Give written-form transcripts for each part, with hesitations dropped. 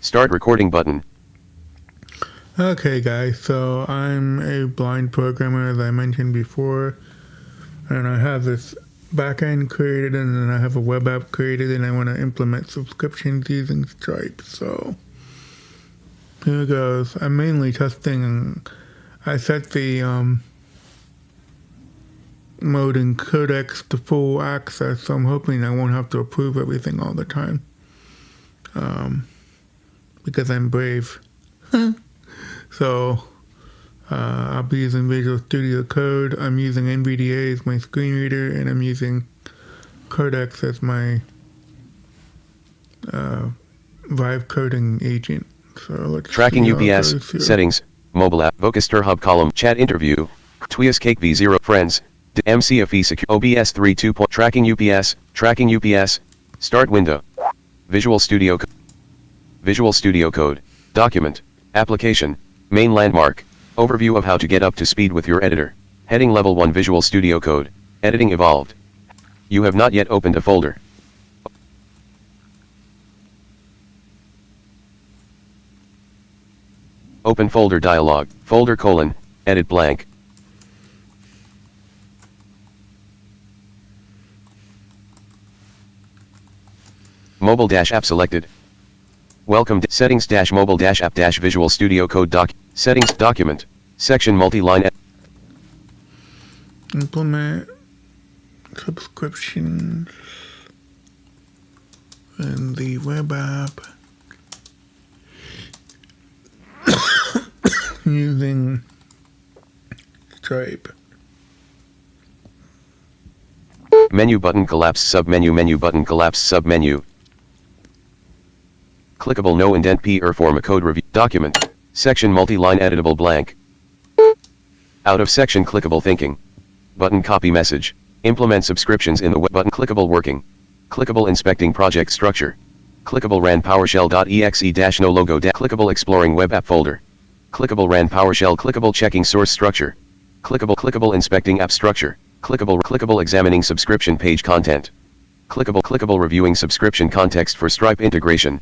Start recording button. Okay guys, so I'm a blind programmer as I mentioned before, and I have this backend created and then I have a web app created and I want to implement subscriptions using Stripe. So here goes. I'm mainly testing. I set the mode and codecs to full access, so I'm hoping I won't have to approve everything all the time. Because I'm brave. So I'll be using Visual Studio Code. I'm using NVDA as my screen reader, and I'm using Codex as my Vive coding agent. So let's Tracking see how it UPS, goes here. settings, mobile app, Vocaster Hub column, chat interview, Tweas Cake V0, friends, MCFE secure, OBS 3.2. Tracking UPS, start window, Visual Studio Code, document, application, main landmark, overview of how to get up to speed with your editor, heading level 1 Visual Studio Code, editing evolved. You have not yet opened a folder. Open folder dialog, folder : edit blank. Mobile app selected. Welcome settings mobile app Visual Studio Code settings document section multi-line Implement subscriptions in the web app using Stripe. Menu button collapse submenu, menu button collapse submenu. Clickable no indent P or form a code review document section multi-line editable blank. Out of section clickable thinking button copy message. Implement subscriptions in the web button clickable working. Clickable inspecting project structure. Clickable ran PowerShell.exe no logo clickable exploring web app folder. Clickable ran PowerShell clickable checking source structure. Clickable inspecting app structure. Clickable examining subscription page content. Clickable reviewing subscription context for Stripe integration.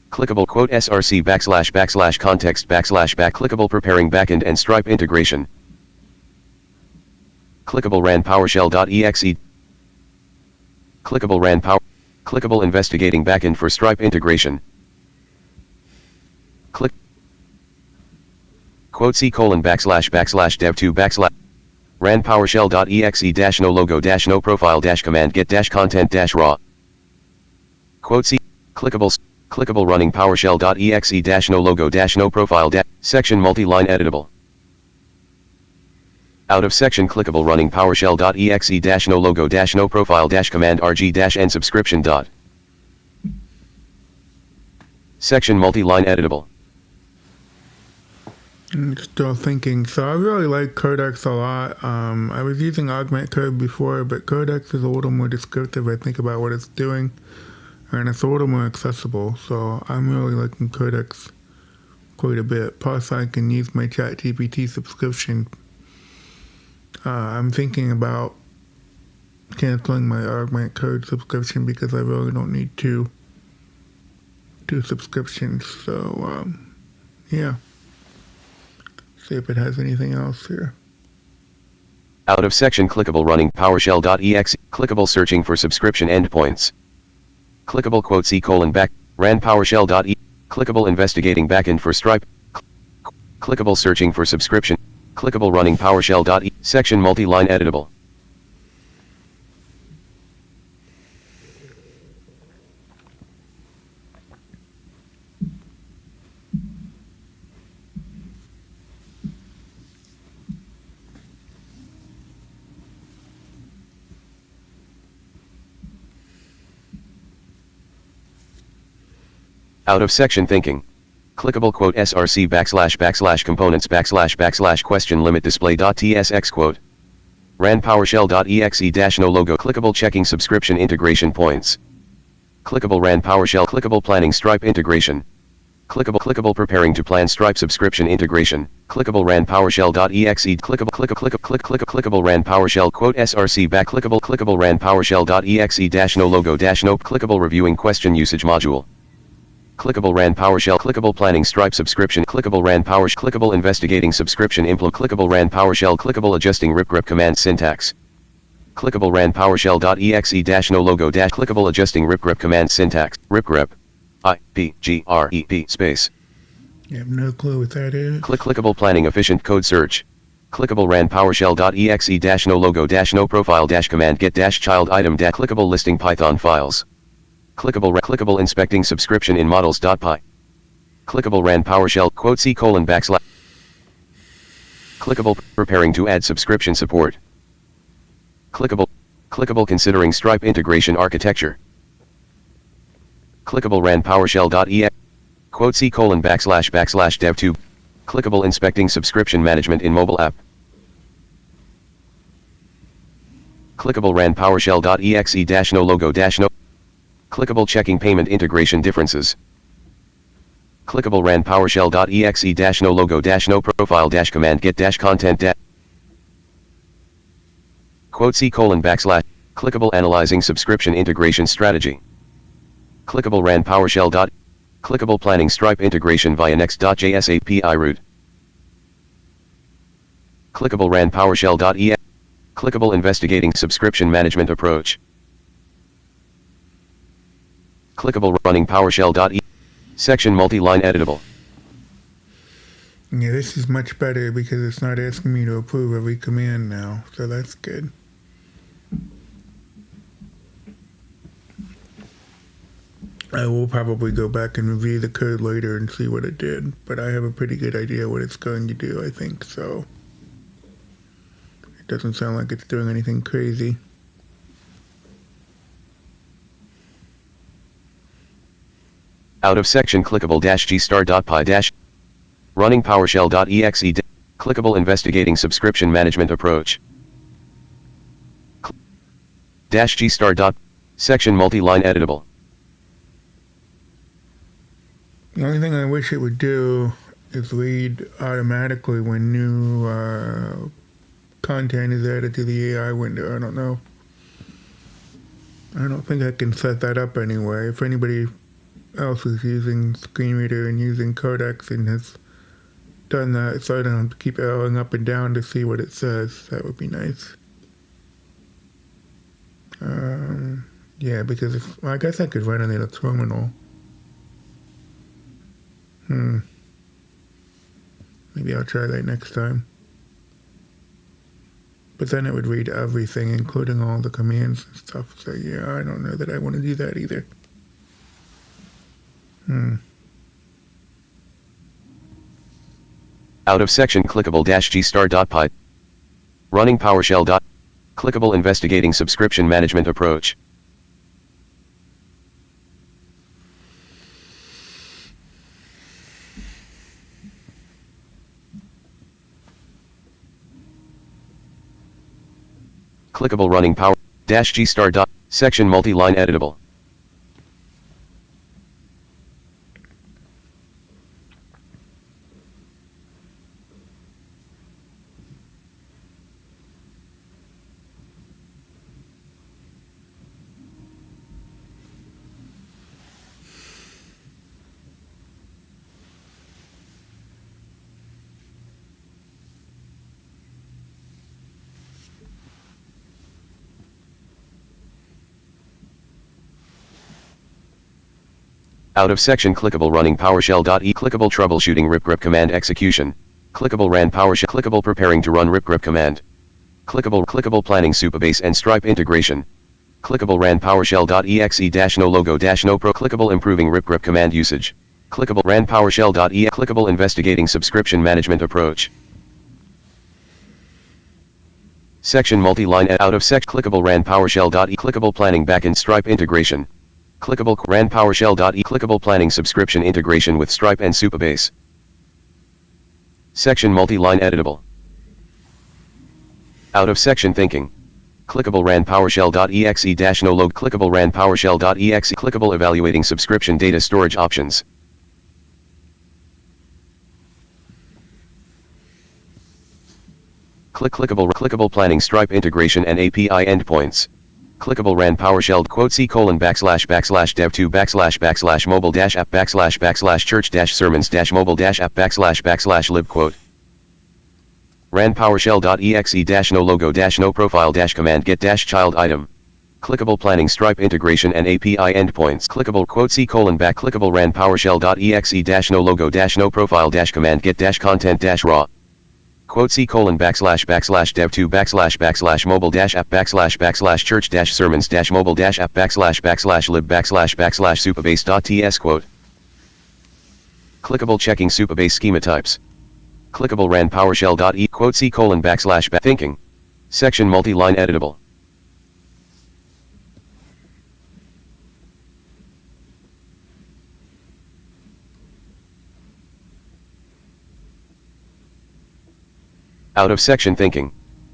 Clickable quote src // context / clickable preparing backend and Stripe integration. Clickable ran PowerShell.exe. Clickable investigating backend for Stripe integration. Quote C : / dev2 / ran PowerShell.exe no logo no profile command get content raw. Quote C clickable running PowerShell.exe no logo no profile section multi-line editable. Out of section clickable running PowerShell.exe no logo no profile command rg n subscription . Section multi-line editable. Still thinking. So I really like Codex a lot. I was using Augment Code before, but Codex is a little more descriptive, I think, about what it's doing, and it's a little more accessible. So I'm really liking Codex quite a bit. Plus, I can use my ChatGPT subscription. I'm thinking about canceling my Augment Code subscription because I really don't need two subscriptions. So, yeah. See if it has anything else here. Out of section clickable running PowerShell.exe. Clickable searching for subscription endpoints. Clickable quote C : ran PowerShell.exe. Clickable investigating backend for Stripe. Clickable searching for subscription. Clickable running PowerShell.exe. Section multi-line editable. Out of section thinking. Clickable quote src // components // question limit display.tsx quote. Ran PowerShell.exe no logo. Clickable checking subscription integration points. Clickable ran PowerShell. Clickable planning Stripe integration. Clickable preparing to plan Stripe subscription integration. Clickable ran PowerShell.exe. Clickable ran PowerShell quote src clickable ran PowerShell.exe no logo no clickable reviewing question usage module. Clickable RAN PowerShell, clickable planning Stripe subscription, clickable RAN PowerShell, clickable investigating subscription implement, clickable RAN PowerShell, clickable adjusting ripgrep command syntax. Clickable RAN PowerShell.exe no logo clickable adjusting ripgrep command syntax. Ripgrep. IPGREP space. You have no clue what that is? Clickable planning efficient code search. Clickable RAN PowerShell.exe no logo no profile command get child item clickable listing Python files. Clickable inspecting subscription in models.py. Clickable RAN PowerShell quote C:/. Clickable preparing to add subscription support. Clickable considering Stripe integration architecture. Clickable RAN PowerShell.exe quote C:/. //dev2. Clickable inspecting subscription management in mobile app. Clickable RAN PowerShell.exe no logo no. Clickable checking payment integration differences. Clickable RAN PowerShell.exe no logo no profile command get content quote C:/. Clickable analyzing subscription integration strategy. Clickable RAN PowerShell. Clickable planning Stripe integration via Next.js API route. Clickable RAN PowerShell.exe. Clickable investigating subscription management approach. Clickable running PowerShell.exe. Section multi-line editable. Yeah, this is much better because it's not asking me to approve every command now, so that's good. I will probably go back and review the code later and see what it did, but I have a pretty good idea what it's going to do, I think, so. It doesn't sound like it's doing anything crazy. Out of section clickable -gstar.py running PowerShell.exe clickable investigating subscription management approach. -gstar. Section multi-line editable. The only thing I wish it would do is read automatically when new content is added to the AI window. I don't know. I don't think I can set that up anyway. If anybody else is using ScreenReader and using Codex and has done that, so I don't have to keep arrowing up and down to see what it says, that would be nice. Yeah, because well, I guess I could run it in a terminal. Maybe I'll try that next time. But then it would read everything, including all the commands and stuff. So yeah, I don't know that I want to do that either. Out of section clickable -gstar.py running PowerShell. Clickable investigating subscription management approach. Clickable running -gstar. Section multi-line editable. Out of section clickable running PowerShell.e clickable troubleshooting ripgrep command execution. Clickable RAN PowerShell. Clickable preparing to run ripgrep command. Clickable planning Supabase and Stripe integration. Clickable RAN PowerShell.exe no logo no pro. Clickable improving ripgrep command usage. Clickable RAN PowerShell.exe. Clickable investigating subscription management approach. Section multi-line out of sec clickable RAN PowerShell.e clickable planning backend Stripe integration. Clickable RAN PowerShell.e clickable planning subscription integration with Stripe and Supabase. Section multi-line editable. Out of section thinking. Clickable RAN PowerShell.exe no log clickable RAN PowerShell.exe clickable evaluating subscription data storage options. Clickable planning Stripe integration and API endpoints. Clickable ran PowerShell quote C colon backslash dev2 backslash mobile dash app backslash church dash sermons dash mobile dash app backslash lib quote. Ran PowerShell.exe dash no logo dash no profile dash command get dash child item. Clickable planning Stripe integration and API endpoints. Clickable quote C colon back clickable ran PowerShell.exe dash no logo dash no profile dash command get dash content dash raw. Quote C colon backslash dev2 backslash mobile dash app backslash church dash sermons dash mobile dash app backslash lib backslash supabase.ts quote. Clickable checking Supabase schema types. Clickable ran PowerShell.e quote C colon backslash thinking. Section multi-line editable. Out of section thinking.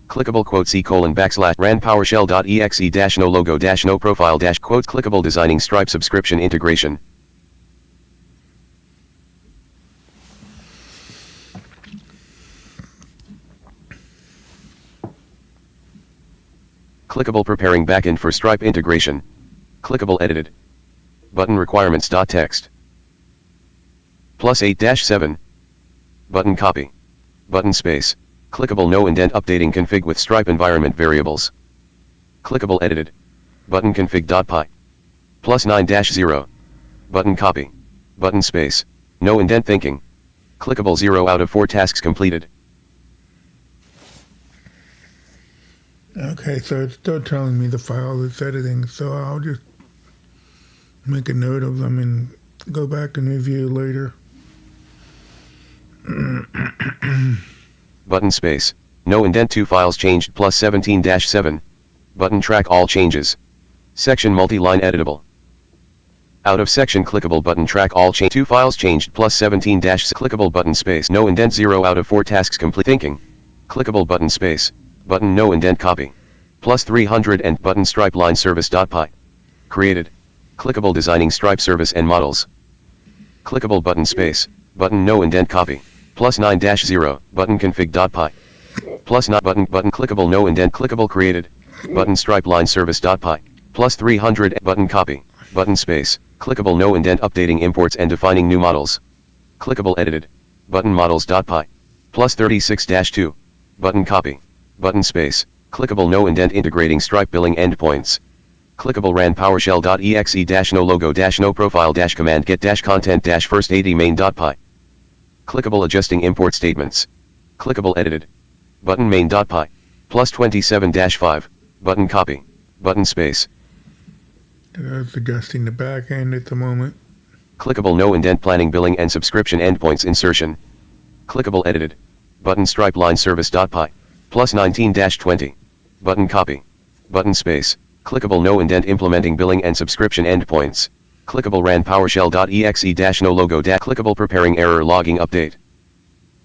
Clickable quote C colon backslash ran PowerShell.exe dash no logo dash no profile dash quote clickable designing Stripe subscription integration. Clickable preparing backend for Stripe integration. Clickable edited. Button requirements.txt. +8-7. Button copy. Button space. Clickable no indent updating config with Stripe environment variables. Clickable edited. Button config.py. +9-0. Button copy. Button space. No indent thinking. Clickable 0 out of 4 tasks completed. Okay, so it's still telling me the file is editing, so I'll just make a note of them and go back and review later. Button space. No indent 2 files changed +17-7. Button track all changes. Section multi-line editable. Out of section clickable button track all change 2 files changed +17- clickable button space no indent 0 out of 4 tasks complete thinking. Clickable button space. Button no indent copy. +300 and button Stripe line service.py. Created. Clickable designing Stripe service and models. Clickable button space. Button no indent copy. +9-0 button config.py. +9 button clickable no indent clickable created. Button Stripe line service.py. +300 button copy. Button space. Clickable no indent updating imports and defining new models. Clickable edited. Button models.py. +36-2. Button copy. Button space. Clickable no indent integrating Stripe billing endpoints. Clickable ran PowerShell.exe no logo no profile command get content first ad main.py. Clickable adjusting import statements. Clickable edited. Button main.py. +27-5. Button copy. Button space. That's adjusting the back end at the moment. Clickable no indent planning billing and subscription endpoints insertion. Clickable edited. Button Stripe line service.py. +19-20. Button copy. Button space. Clickable no indent implementing billing and subscription endpoints. Clickable ran PowerShell.exe no logo clickable preparing error logging update.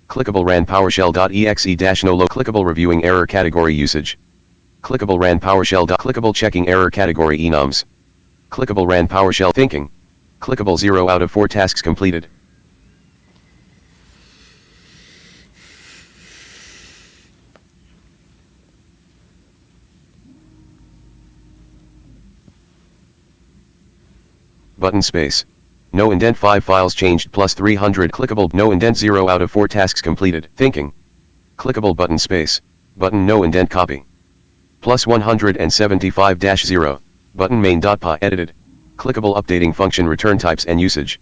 Clickable ran PowerShell.exe no logo clickable reviewing error category usage. Clickable ran PowerShell. Clickable checking error category enums. Clickable ran PowerShell thinking. Clickable 0 out of 4 tasks completed. Button space. No indent 5 files changed +300 clickable no indent 0 out of 4 tasks completed thinking. Clickable button space. Button no indent copy. +175-0. Button main.py edited. Clickable updating function return types and usage.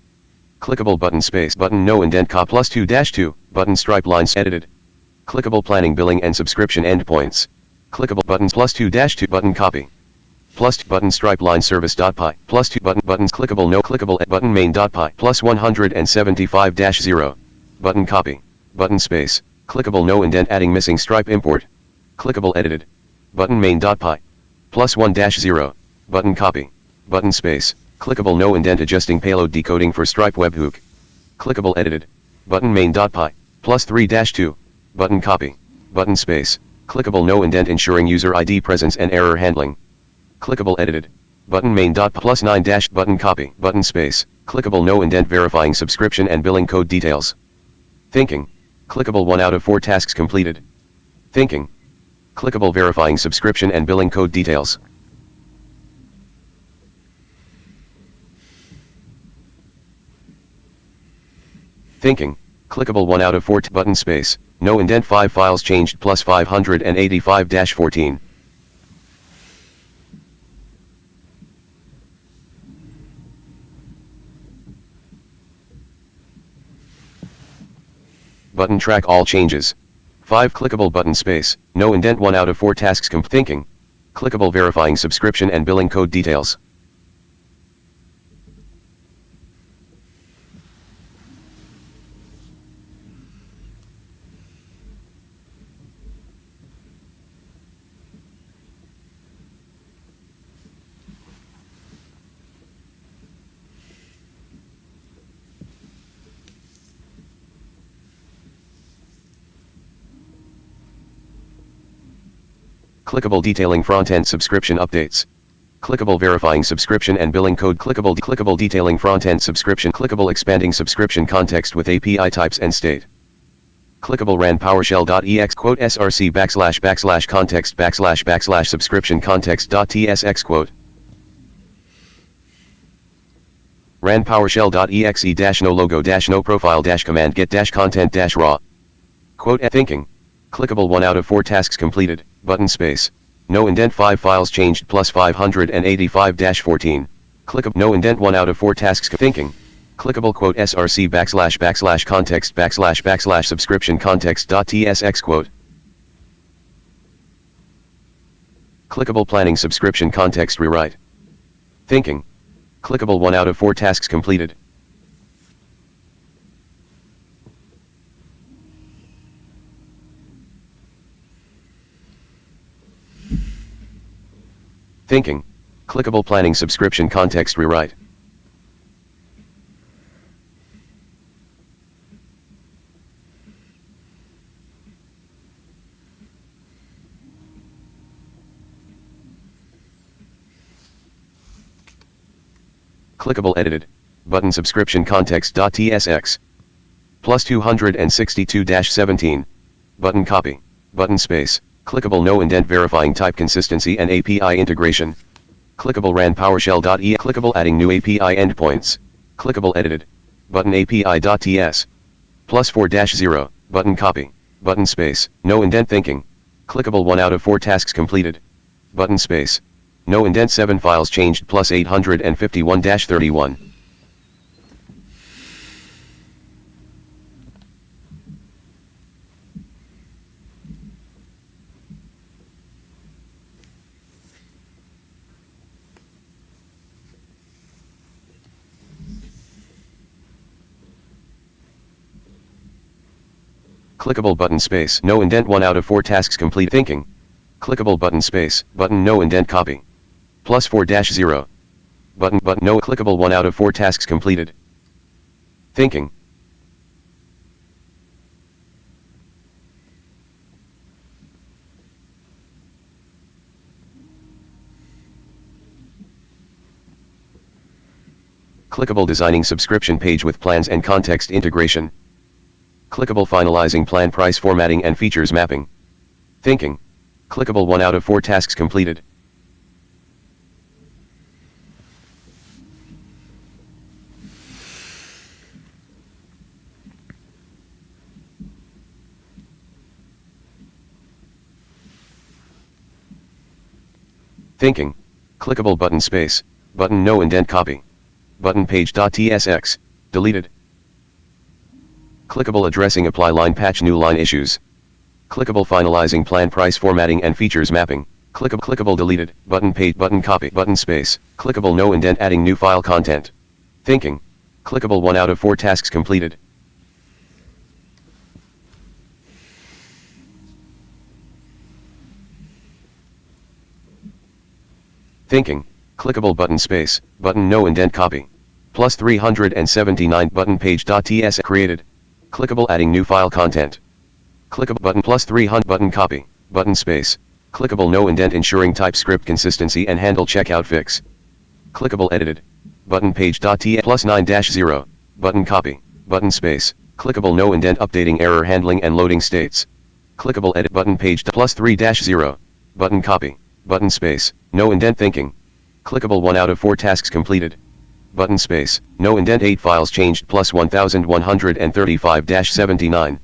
Clickable button space button no indent cop +2-2. Button Stripe lines edited. Clickable planning billing and subscription endpoints. Clickable buttons +2-2 button copy. +button Stripe line service.py. +2 buttons clickable no clickable button main.py. +175-0. Button copy. Button space. Clickable no indent adding missing Stripe import. Clickable edited. Button main.py. +1-0. Button copy. Button space. Clickable no indent adjusting payload decoding for Stripe webhook. Clickable edited. Button main.py. +3-2. Button copy. Button space. Clickable no indent ensuring user ID presence and error handling. Clickable edited. Button main.py +9- button copy. Button space. Clickable no indent verifying subscription and billing code details. Thinking. Clickable 1 out of 4 tasks completed. Thinking. Clickable verifying subscription and billing code details. Thinking, clickable 1 out of 4 button space, no indent 5 files changed plus 585-14. Button track all changes. 5 clickable button space, no indent 1 out of 4 tasks thinking, clickable verifying subscription and billing code details. Clickable detailing front-end subscription updates. Clickable verifying subscription and billing code. Clickable detailing front-end subscription. Clickable expanding subscription context with API types and state. Clickable ran PowerShell.ex quote src / context / subscription context.tsx quote. Ran PowerShell.exe no logo no profile command get content raw. Quote thinking. Clickable 1 out of 4 tasks completed, button space, no indent 5 files changed plus 585-14. Clickable no indent 1 out of 4 tasks thinking. Clickable quote src / context / subscription context.tsx quote. Clickable planning subscription context rewrite. Thinking. Clickable 1 out of 4 tasks completed. Thinking, clickable planning subscription context rewrite. Clickable edited, button subscription context.tsx. Plus 262-17. Button copy, button space. Clickable no indent verifying type consistency and API integration. Clickable ran PowerShell.exe. Clickable adding new API endpoints. Clickable edited. Button API.ts. Plus 4-0. Button copy. Button space. No indent thinking. Clickable 1 out of 4 tasks completed. Button space. No indent 7 files changed plus 851-31. Clickable button space. No indent 1 out of 4 tasks complete. Thinking. Clickable button space. Button no indent copy. Plus 4-0. Button no clickable 1 out of 4 tasks completed. Thinking. Clickable designing subscription page with plans and context integration. Clickable finalizing plan price formatting and features mapping. Thinking. Clickable 1 out of 4 tasks completed. Thinking. Clickable button space. Button no indent copy. Button page.tsx. Deleted. Clickable addressing apply line patch new line issues. Clickable finalizing plan price formatting and features mapping. Clickable deleted. Button page button copy button space. Clickable no indent adding new file content. Thinking. Clickable 1 out of 4 tasks completed. Thinking. Clickable button space. Button no indent copy. Plus 379 button page.ts created. Clickable adding new file content. Clickable button plus 300 button copy. Button space. Clickable no indent ensuring TypeScript consistency and handle checkout fix. Clickable edited. Button page.ts plus 9-0. Button copy. Button space. Clickable no indent updating error handling and loading states. Clickable edit button page plus 3-0. Button copy. Button space. No indent thinking. Clickable 1 out of 4 tasks completed. button space, no indent 8 files changed plus 1135-79.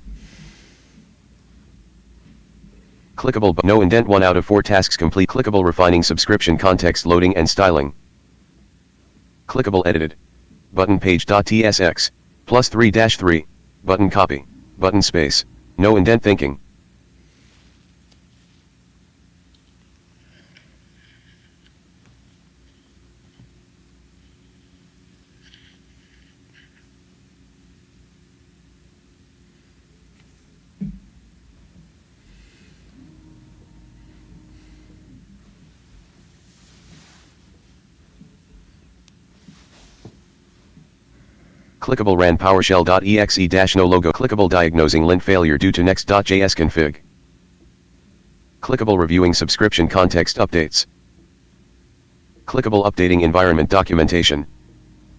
Clickable no indent 1 out of 4 tasks complete. Clickable refining subscription context loading and styling. Clickable edited. Button page.tsx, plus 3-3, button copy, button space, no indent thinking. Clickable ran PowerShell.exe-no logo. Clickable diagnosing lint failure due to next.js config. Clickable reviewing subscription context updates. Clickable updating environment documentation.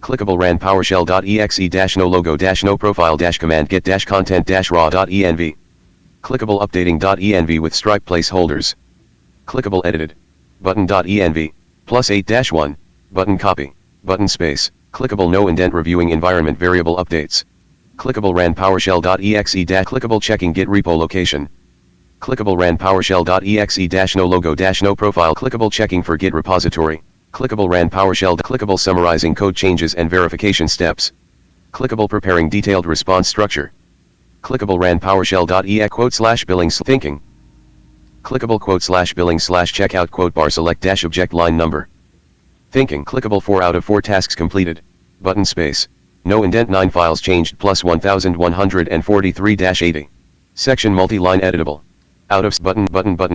Clickable ran PowerShell.exe-no logo-no profile-command get-content-raw.env. Clickable updating.env with Stripe placeholders. Clickable edited. Button.env, plus 8-1, button copy, button space. Clickable no indent reviewing environment variable updates. Clickable ran PowerShell.exe clickable checking git repo location. Clickable ran PowerShell.exe no logo no profile. Clickable checking for git repository. Clickable ran PowerShell. Clickable summarizing code changes and verification steps. Clickable preparing detailed response structure. Clickable ran PowerShell.exe billing thinking. Clickable billing checkout bar select object line number. Thinking. Clickable 4 out of 4 tasks completed, button space, no indent 9 files changed plus 1143-80. Section multi-line editable. Out of button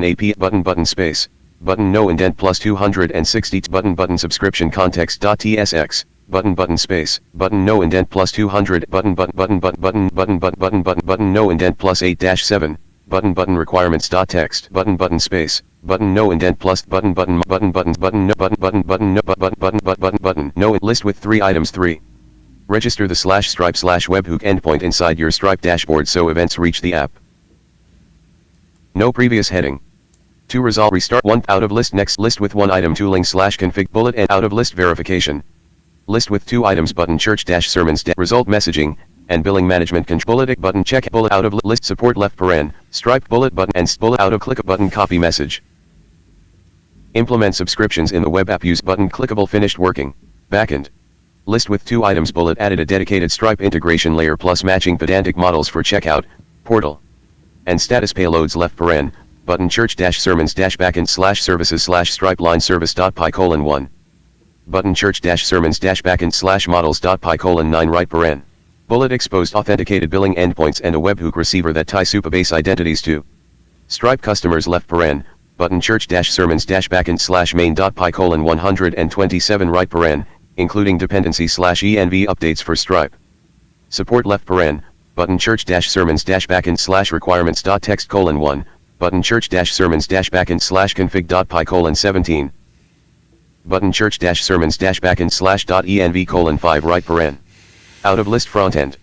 AP button space, button no indent plus 260 button subscription context.tsx, button space, button no indent plus 200 button no indent plus 8-7. Button requirements.txt button space button no indent plus button no list with 3 items. 3. Register the /Stripe /webhook endpoint inside your Stripe dashboard so events reach the app. No previous heading. To resolve restart 1 out of list next list with 1 item tooling /config bullet and out of list verification. List with 2 items button church sermons result messaging and billing management control bullet button check bullet out of list support left paren Stripe bullet button and bullet out of click button copy message. Implement subscriptions in the web app use button clickable finished working backend. List with 2 items bullet added a dedicated Stripe integration layer plus matching pedantic models for checkout, portal, and status payloads left paren button church sermons backend /services /Stripe line service.py:1 button church sermons backend /models.py:9 right paren. Bullet exposed authenticated billing endpoints and a webhook receiver that tie Supabase identities to Stripe customers left paren, button church sermons backend /main.py:127 right paren, including dependency /env updates for Stripe. Support left paren, button church sermons backend requirements.txt:1, button church sermons backend config.py:17. Button church sermons backend /env:5 right paren. Out of list frontend.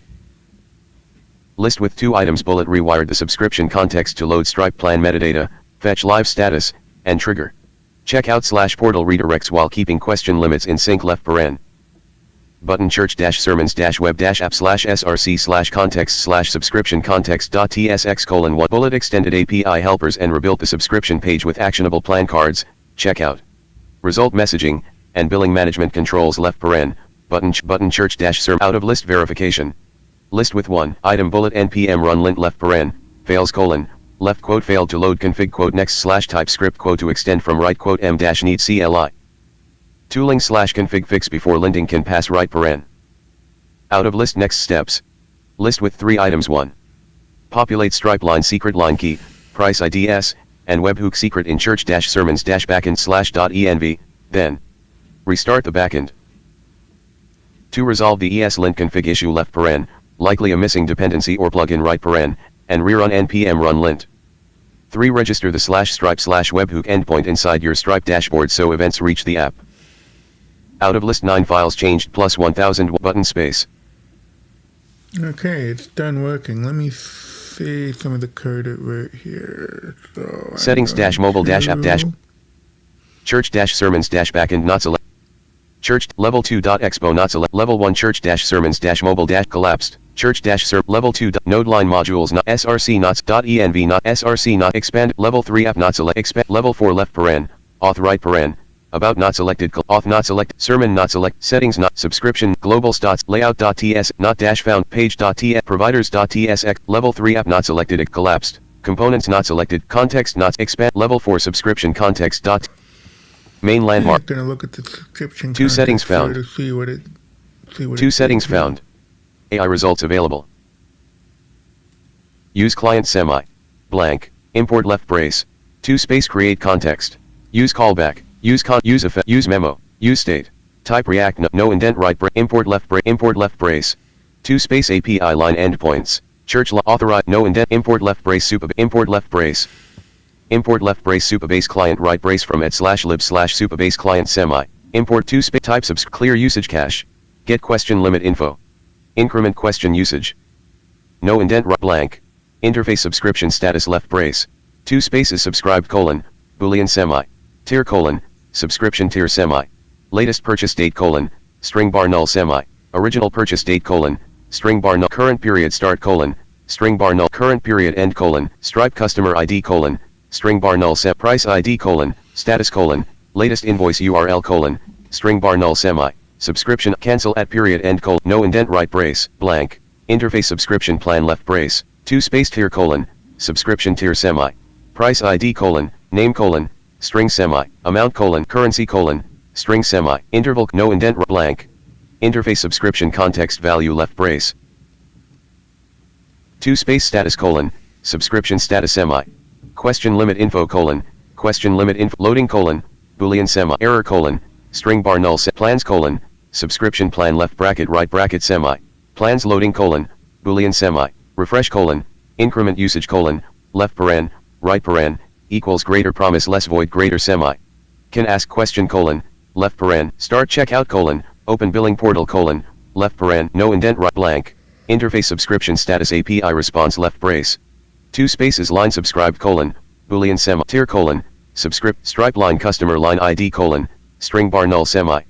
List with 2 items bullet rewired the subscription context to load Stripe plan metadata, fetch live status, and trigger. Checkout /portal redirects while keeping question limits in sync left paren. Button church sermons web app /src context subscription context.tsx:1 bullet extended API helpers and rebuilt the subscription page with actionable plan cards, checkout, result messaging, and billing management controls left paren. Button church serm out of list verification. List with 1 item bullet npm run lint left paren fails : left quote failed to load config quote next /TypeScript quote to extend from right quote m need CLI. Tooling /config fix before linting can pass right paren. Out of list next steps. List with 3 items. 1. Populate Stripe line secret line key, price IDS, and webhook secret in church sermons backend /.env, then restart the backend. To resolve the ESLint config issue left paren, likely a missing dependency or plugin right paren, and rerun npm run lint. 3. Register the /Stripe /webhook endpoint inside your Stripe dashboard so events reach the app. Out of list 9 files changed plus 1000 button space. Okay, it's done working. Let me see some of the code it wrote here. So Settings -mobile -app- church -sermons -backend not select. Church level 2. Expo not select level 1 church sermons mobile collapsed church level 2 node line modules not src nots.env not src not expand level 3 app not select expand level 4 left paren auth right paren about not selected auth not select sermon not select settings not subscription global stats layout.ts not dash found page.ts providers.tsx level 3 app not selected it collapsed components not selected context not expand level 4 subscription context dot main landmark. I'm gonna look at the subscription. 2 settings found. To see what it. 2 settings found. AI results available. Use client semi. Blank. Import left brace. 2 space create context. Use callback. Use use effect. Use memo. Use state. Type react no indent right brace. Import left brace. 2 space API line endpoints. Church authorize no indent. Import left brace super. Import left brace. Import left brace supabase client right brace from /lib/supabase client semi. Import 2 space type clear usage cache. Get question limit info. Increment question usage. No indent right blank. Interface subscription status left brace. 2 spaces subscribed colon. Boolean semi. Tier colon. Subscription tier semi. Latest purchase date colon. String bar null semi. Original purchase date colon. String bar null current period start colon. String bar null current period end colon. Stripe customer ID colon. String bar null set price ID colon, status colon, latest invoice URL colon, string bar null semi, subscription cancel at period end colon, no indent right brace, blank, interface subscription plan left brace, 2 space tier colon, subscription tier semi, price ID colon, name colon, string semi, amount colon, currency colon, string semi, interval no indent blank, interface subscription context value left brace, 2 space status colon, subscription status semi. Question limit info colon, question limit info loading colon, boolean semi error colon, string bar null set plans colon, subscription plan left bracket right bracket semi, plans loading colon, boolean semi, refresh colon, increment usage colon, left paren, right paren, equals greater promise less void greater semi. Can ask question colon, left paren, start checkout colon, open billing portal colon, left paren, no indent right blank, interface subscription status API response left brace. 2 spaces line subscribed colon, boolean semi tier colon, subscript stripe line customer line ID colon, string bar null semi.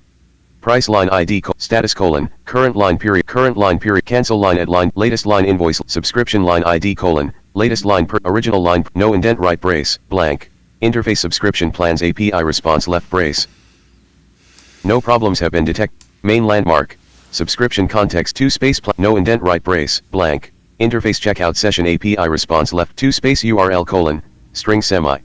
Price line ID status colon, current line period cancel line at line latest line invoice subscription line ID colon, latest line per original line no indent right brace, blank, interface subscription plans API response left brace. No problems have been detected, main landmark, subscription context 2 space no indent right brace, blank. Interface checkout session API response left 2 space URL colon, string semi.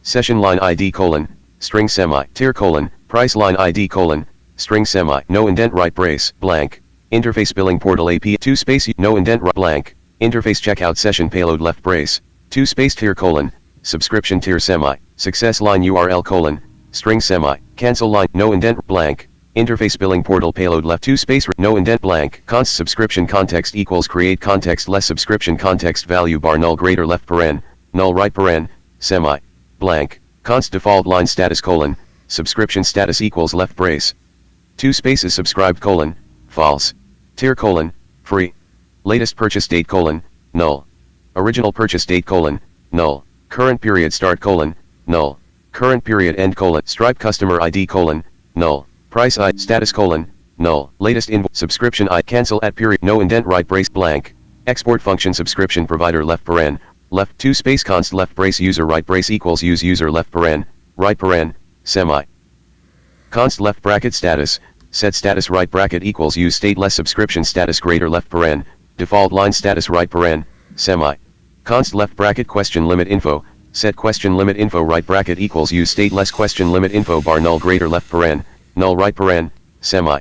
Session line ID colon, string semi, tier colon, price line ID colon, string semi, no indent right brace, blank. Interface billing portal API 2 space no indent right blank. Interface checkout session payload left brace, 2 space tier colon, subscription tier semi, success line URL colon, string semi, cancel line no indent blank. Interface billing portal payload left 2 space no indent blank const subscription context equals create context less subscription context value bar null greater left paren null right paren semi blank const default line status colon subscription status equals left brace 2 spaces subscribed colon false tier colon free latest purchase date colon null original purchase date colon null current period start colon null current period end colon stripe customer ID colon null price I status colon null latest invoice subscription I cancel at period no indent right brace blank export function subscription provider left paren left 2 space const left brace user right brace equals use user left paren right paren semi const left bracket status set status right bracket equals use state less subscription status greater left paren default line status right paren semi const left bracket question limit info set question limit info right bracket equals use state less question limit info bar null greater left paren null right paren, semi.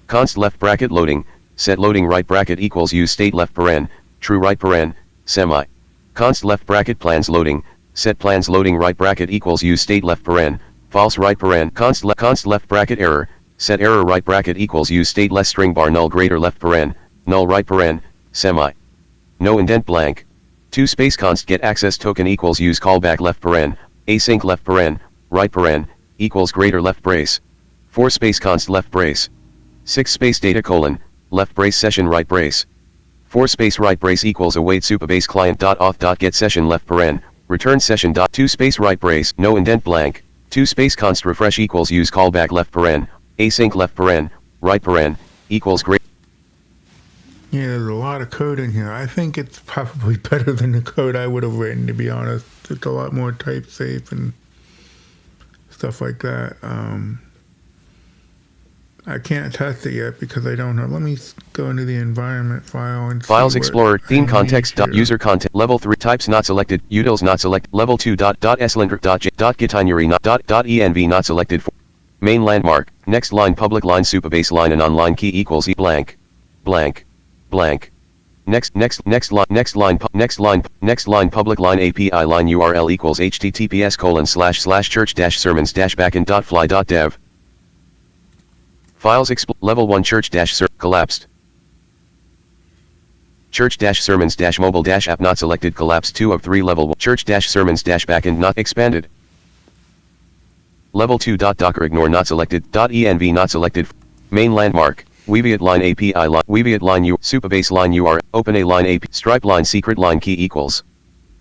Const left bracket loading, set loading right bracket equals use state left paren, true right paren, semi. Const left bracket plans loading, set plans loading right bracket equals use state left paren, false right paren, const left bracket error, set error right bracket equals use state less string bar null greater left paren, null right paren, semi. No indent blank. 2 space const get access token equals use callback left paren, async left paren, right paren, equals greater left brace. 4 space const left brace. 6 space data colon, left brace session right brace. 4 space right brace equals await supabase client.auth.get session left paren, return session. 2 space right brace, no indent blank. 2 space const refresh equals use callback left paren, async left paren, right paren, equals great. Yeah, there's a lot of code in here. I think it's probably better than the code I would have written, to be honest. It's a lot more type safe and stuff like that. I can't test it yet because I don't know. Let me go into the environment file and Files see Explorer, what theme I context, need here. user content, level 3, types not selected, utils not selected, level 2 .slender .gitinary not .env not selected for main landmark, next line public line supabase line and online key equals e blank, blank, blank. Next line public line API line URL equals https://church-sermons-backend.fly.dev. Files level 1 collapsed. Church-sermons-mobile-app not selected, collapsed 2 of 3, level 1 church-sermons-backend not expanded. Level 2 docker ignore not selected, env not selected. Main landmark, Weaviate line API line, Weaviate line supabase line URL, OpenA line AP, Stripe line secret line key equals.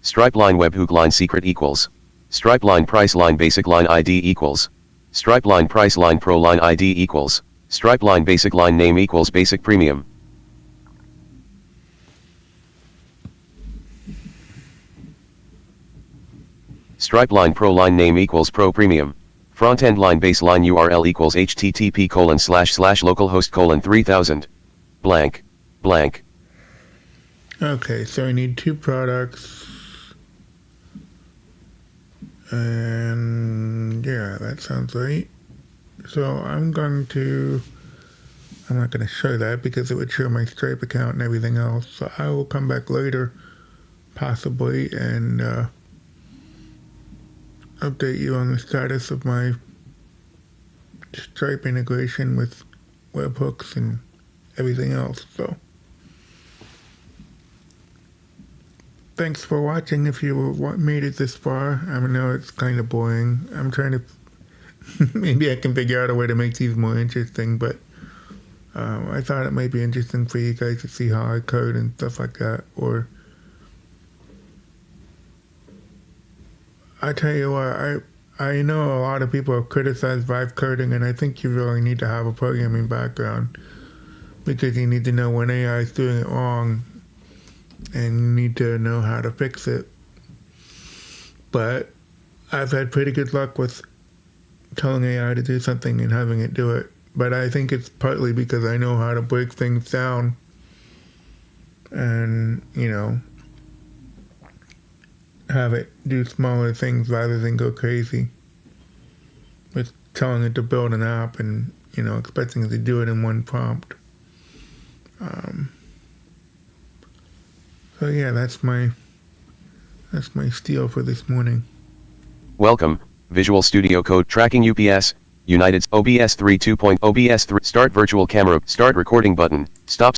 Stripe line webhook line secret equals. Stripe line price line basic line ID equals. Stripe line price line pro line ID equals. Stripe line basic line name equals basic premium. Stripe line pro line name equals pro premium. Front end line base line URL equals http://localhost:3000. Blank, blank. Okay, so I need 2 products. And yeah, that sounds right. So I'm not going to show that because it would show my Stripe account and everything else. So I will come back later, possibly, and update you on the status of my Stripe integration with webhooks and everything else. So thanks for watching. If you made it this far, I know it's kind of boring. I'm trying to maybe I can figure out a way to make these more interesting, but I thought it might be interesting for you guys to see how I code and stuff like that. Or I tell you what, I know a lot of people have criticized vibe coding, and I think you really need to have a programming background because you need to know when AI is doing it wrong and you need to know how to fix it. But I've had pretty good luck with telling AI to do something and having it do it. But I think it's partly because I know how to break things down and, have it do smaller things rather than go crazy with telling it to build an app and, expecting it to do it in one prompt. So yeah, that's my steal for this morning. Welcome, Visual Studio Code Tracking UPS, United OBS 3 2.0 OBS 3 Start Virtual Camera Start Recording button, Stop